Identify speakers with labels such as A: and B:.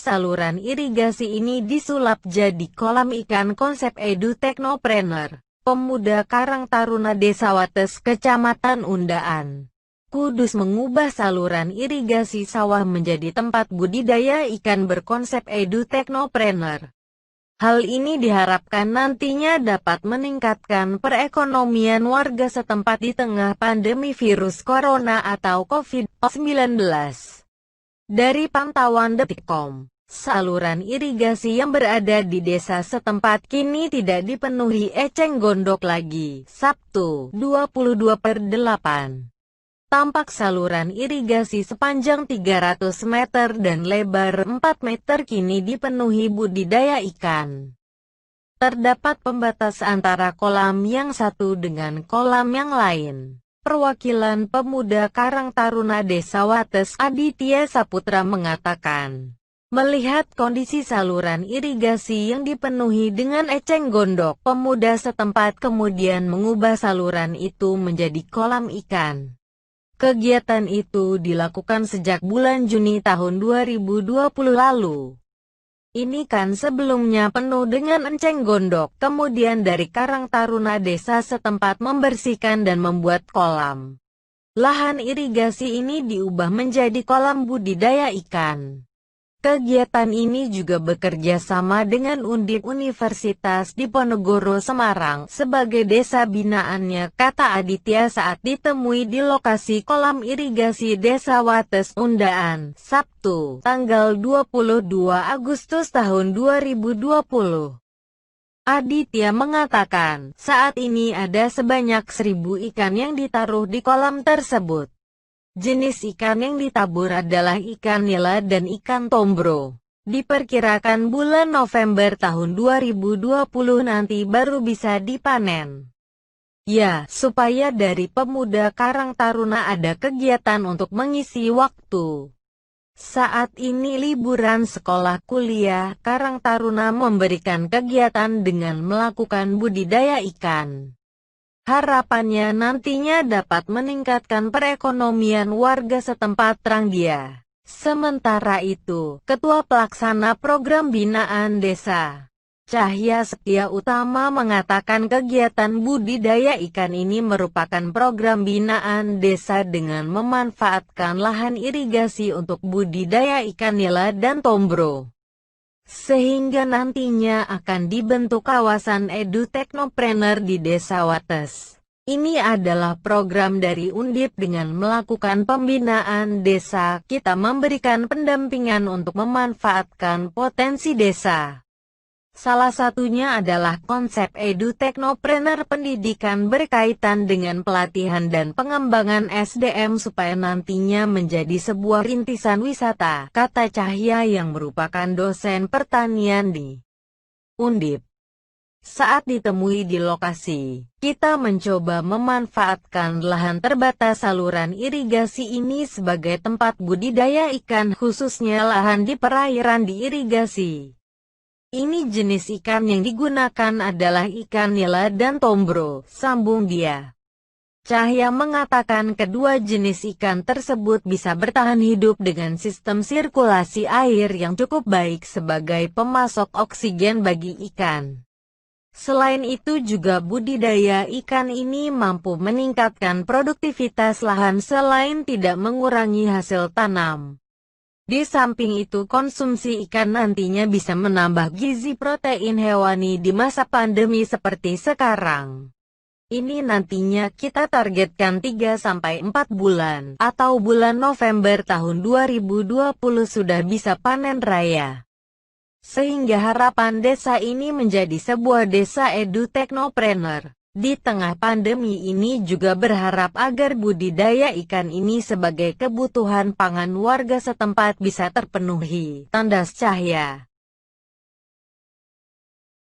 A: saluran irigasi ini disulap jadi kolam ikan konsep Edu Teknopreneur, pemuda Karang Taruna Desa Wates, Kecamatan Undaan, Kudus mengubah saluran irigasi sawah menjadi tempat budidaya ikan berkonsep Edu Teknopreneur. Hal ini diharapkan nantinya dapat meningkatkan perekonomian warga setempat di tengah pandemi virus corona atau COVID-19. Dari pantauan Detikcom, saluran irigasi yang berada di desa setempat kini tidak dipenuhi eceng gondok lagi. Sabtu, 22/8. Tampak saluran irigasi sepanjang 300 meter dan lebar 4 meter kini dipenuhi budidaya ikan. Terdapat pembatas antara kolam yang satu dengan kolam yang lain. Perwakilan pemuda Karang Taruna Desa Wates, Aditya Saputra mengatakan, melihat kondisi saluran irigasi yang dipenuhi dengan eceng gondok, pemuda setempat kemudian mengubah saluran itu menjadi kolam ikan. Kegiatan itu dilakukan sejak bulan Juni tahun 2020 lalu. Ini kan sebelumnya penuh dengan eceng gondok, kemudian dari Karang Taruna desa setempat membersihkan dan membuat kolam. Lahan irigasi ini diubah menjadi kolam budidaya ikan. Kegiatan ini juga bekerja sama dengan Undip Universitas Diponegoro Semarang sebagai desa binaannya, kata Aditya saat ditemui di lokasi kolam irigasi Desa Wates Undaan, Sabtu, tanggal 22 Agustus tahun 2020. Aditya mengatakan, saat ini ada sebanyak 1.000 ikan yang ditaruh di kolam tersebut. Jenis ikan yang ditabur adalah ikan nila dan ikan tombro. Diperkirakan bulan November tahun 2020 nanti baru bisa dipanen. Ya, supaya dari pemuda Karang Taruna ada kegiatan untuk mengisi waktu. Saat ini liburan sekolah kuliah, Karang Taruna memberikan kegiatan dengan melakukan budidaya ikan. Harapannya nantinya dapat meningkatkan perekonomian warga setempat, terang dia. Sementara itu, Ketua Pelaksana Program Binaan Desa, Cahya Setia Utama mengatakan kegiatan budidaya ikan ini merupakan program binaan desa dengan memanfaatkan lahan irigasi untuk budidaya ikan nila dan tombro. Sehingga nantinya akan dibentuk kawasan Edu Teknopreneur di Desa Wates. Ini adalah program dari Undip dengan melakukan pembinaan desa. Kita memberikan pendampingan untuk memanfaatkan potensi desa. Salah satunya adalah konsep Edu Teknopreneur, pendidikan berkaitan dengan pelatihan dan pengembangan SDM supaya nantinya menjadi sebuah rintisan wisata, kata Cahya yang merupakan dosen pertanian di Undip. Saat ditemui di lokasi, kita mencoba memanfaatkan lahan terbatas saluran irigasi ini sebagai tempat budidaya ikan, khususnya lahan di perairan diirigasi. Ini jenis ikan yang digunakan adalah ikan nila dan tombro, sambung dia. Cahya mengatakan kedua jenis ikan tersebut bisa bertahan hidup dengan sistem sirkulasi air yang cukup baik sebagai pemasok oksigen bagi ikan. Selain itu juga budidaya ikan ini mampu meningkatkan produktivitas lahan selain tidak mengurangi hasil tanam. Di samping itu konsumsi ikan nantinya bisa menambah gizi protein hewani di masa pandemi seperti sekarang. Ini nantinya kita targetkan 3-4 bulan, atau bulan November tahun 2020 sudah bisa panen raya. Sehingga harapan desa ini menjadi sebuah desa Edu Teknopreneur. Di tengah pandemi ini juga berharap agar budidaya ikan ini sebagai kebutuhan pangan warga setempat bisa terpenuhi, tandas Cahya.